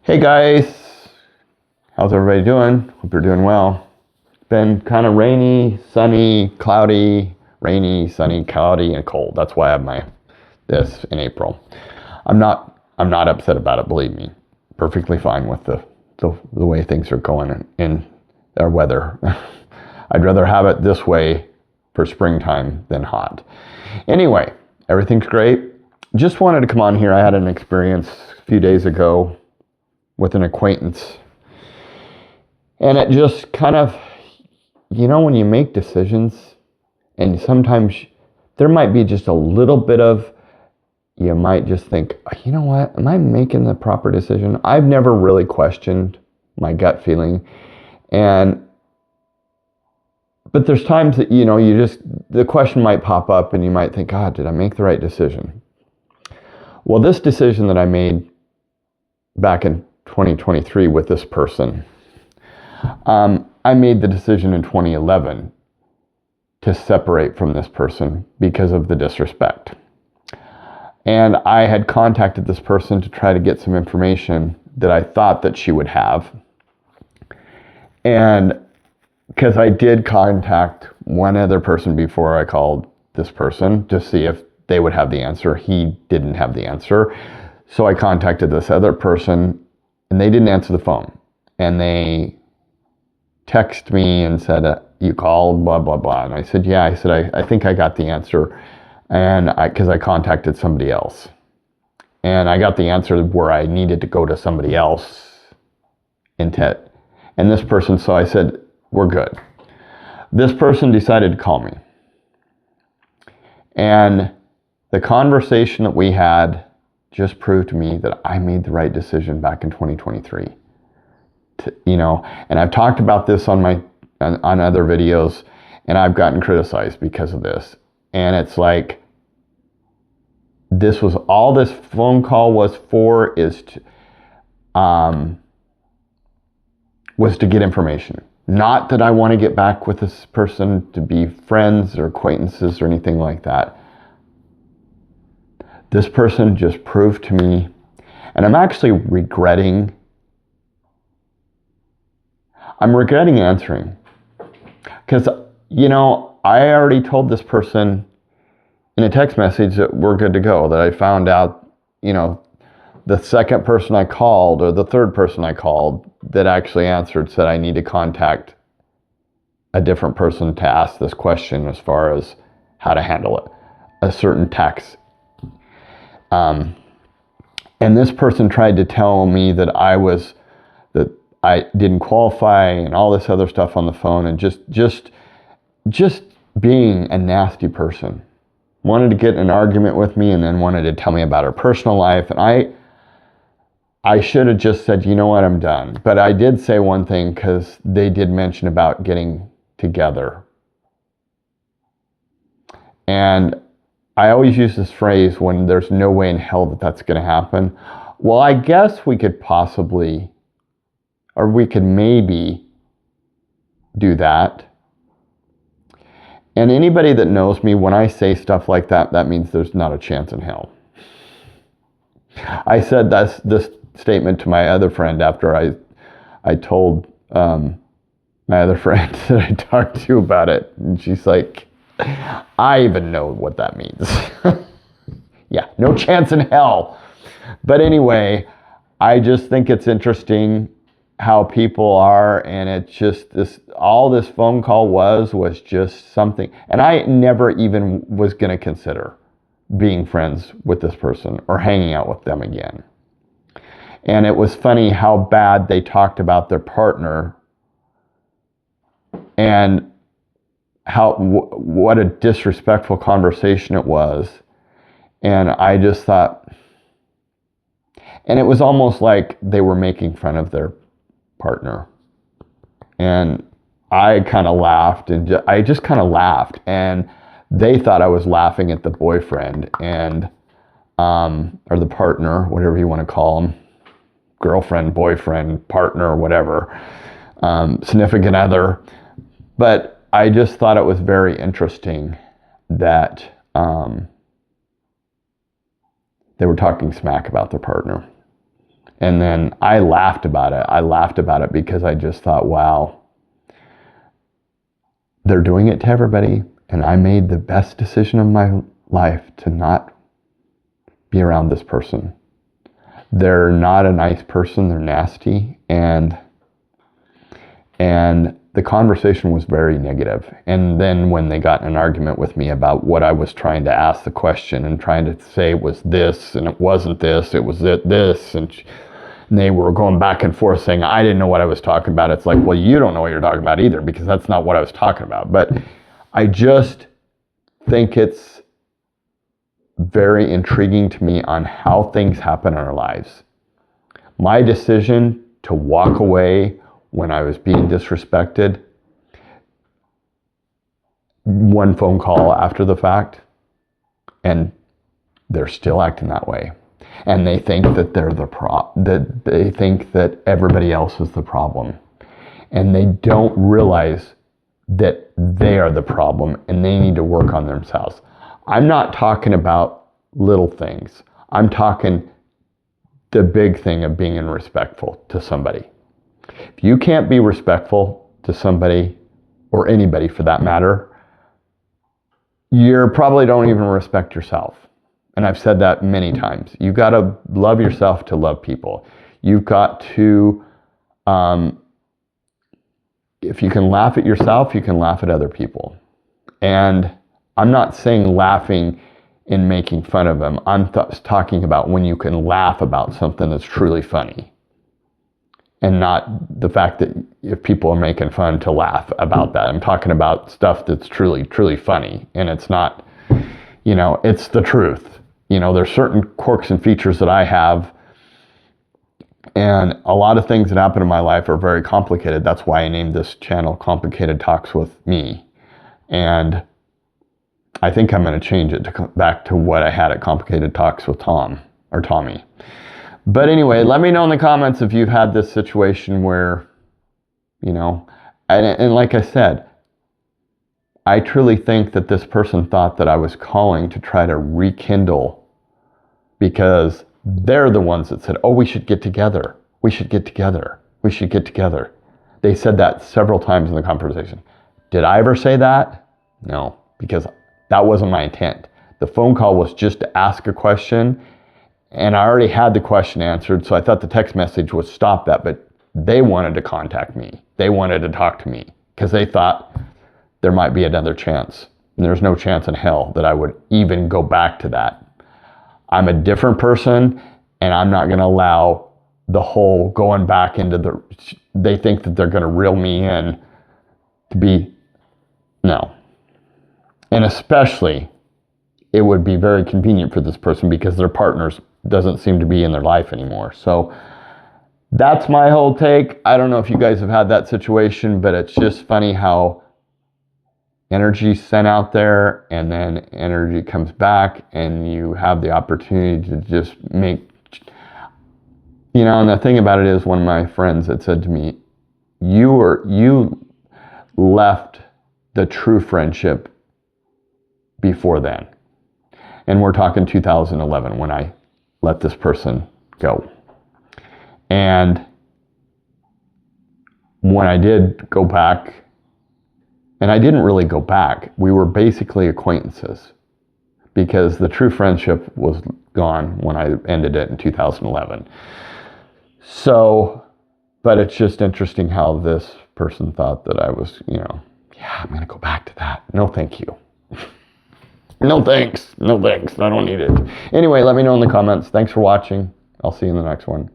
Hey guys, how's everybody doing? Hope you're doing well. It's been kind of rainy, sunny, cloudy, rainy, sunny, cloudy, and cold. That's why I have this in April. I'm not upset about it, believe me. Perfectly fine with the way things are going in our weather. I'd rather have it this way for springtime than hot. Anyway, everything's great. Just wanted to come on here. I had an experience a few days ago with an acquaintance. And it just kind of, when you make decisions and sometimes there might be just a little bit of, you might just think, you know what, am I making the proper decision? I've never really questioned my gut feeling. But there's times that, the question might pop up and you might think, God, did I make the right decision? Well, this decision that I made back in 2023 with this person, I made the decision in 2011 to separate from this person because of the disrespect. And I had contacted this person to try to get some information that I thought that she would have. And because I did contact one other person before I called this person to see if they would have the answer. He didn't have the answer. So I contacted this other person and they didn't answer the phone. And they texted me and said, you called, blah, blah, blah. And I said, yeah. I said, I think I got the answer. And because I contacted somebody else. And I got the answer where I needed to go to somebody else and this person, so I said, we're good. This person decided to call me. And the conversation that we had just proved to me that I made the right decision back in 2023. And I've talked about this on other videos, and I've gotten criticized because of this. And it's like, this was all this phone call was for, was to get information. Not that I want to get back with this person to be friends or acquaintances or anything like that. This person just proved to me, and I'm actually regretting answering. Because, I already told this person in a text message that we're good to go, that I found out, the second person I called or the third person I called that actually answered said I need to contact a different person to ask this question as far as how to handle it, a certain tax. And this person tried to tell me that I didn't qualify and all this other stuff on the phone, and just being a nasty person. Wanted to get in an argument with me and then wanted to tell me about her personal life. And I should have just said, you know what, I'm done. But I did say one thing because they did mention about getting together. And I always use this phrase when there's no way in hell that that's going to happen. Well, I guess we could possibly, or we could maybe do that. And anybody that knows me, when I say stuff like that, that means there's not a chance in hell. I said this statement to my other friend after I told my other friend that I talked to about it. And she's like, I even know what that means. Yeah, no chance in hell. But anyway, I just think it's interesting how people are, and it's just all this phone call was just something. And I never even was going to consider being friends with this person or hanging out with them again. And it was funny how bad they talked about their partner and what a disrespectful conversation it was. And I just thought, and it was almost like they were making fun of their partner. And I kind of laughed, and I just kind of laughed, and they thought I was laughing at the boyfriend and or the partner, whatever you want to call them, girlfriend, boyfriend, partner, whatever, significant other. But I just thought it was very interesting that they were talking smack about their partner. And then I laughed about it. I laughed about it because I just thought, wow, they're doing it to everybody. And I made the best decision of my life to not be around this person. They're not a nice person. They're nasty. And the conversation was very negative. And then when they got in an argument with me about what I was trying to ask the question and trying to say it was this and it wasn't this, it was this, and they were going back and forth saying I didn't know what I was talking about. It's like, well, you don't know what you're talking about either, because that's not what I was talking about. But I just think it's very intriguing to me on how things happen in our lives. My decision to walk away when I was being disrespected, one phone call after the fact, and they're still acting that way. And they think that they're that they think that everybody else is the problem. And they don't realize that they are the problem and they need to work on themselves. I'm not talking about little things. I'm talking the big thing of being respectful to somebody. If you can't be respectful to somebody, or anybody for that matter, you probably don't even respect yourself. And I've said that many times. You've got to love yourself to love people. You've got to, if you can laugh at yourself, you can laugh at other people. And I'm not saying laughing and making fun of them. I'm talking about when you can laugh about something that's truly funny. And not the fact that if people are making fun, to laugh about that. I'm talking about stuff that's truly, truly funny. And it's not, it's the truth. There's certain quirks and features that I have. And a lot of things that happen in my life are very complicated. That's why I named this channel Complicated Talks with Me. And I think I'm going to change it back to what I had at Complicated Talks with Tommy. But anyway, let me know in the comments if you've had this situation where, and like I said, I truly think that this person thought that I was calling to try to rekindle, because they're the ones that said, oh, we should get together. We should get together. We should get together. They said that several times in the conversation. Did I ever say that? No, because that wasn't my intent. The phone call was just to ask a question, and I already had the question answered, so I thought the text message would stop that, but they wanted to contact me. They wanted to talk to me because they thought there might be another chance. And there's no chance in hell that I would even go back to that. I'm a different person, and I'm not going to allow the whole going back into they think that they're going to reel me in to be, no. And especially, it would be very convenient for this person because their partners doesn't seem to be in their life anymore. So that's my whole take. I don't know if you guys have had that situation, but it's just funny how energy sent out there and then energy comes back, and you have the opportunity to just make, and the thing about it is, one of my friends had said to me, you left the true friendship before then. And we're talking 2011 when I let this person go. And when I did go back, and I didn't really go back, we were basically acquaintances, because the true friendship was gone when I ended it in 2011. So, but it's just interesting how this person thought that I was, I'm going to go back to that. No, thank you. No thanks. No thanks. I don't need it. Anyway, let me know in the comments. Thanks for watching. I'll see you in the next one.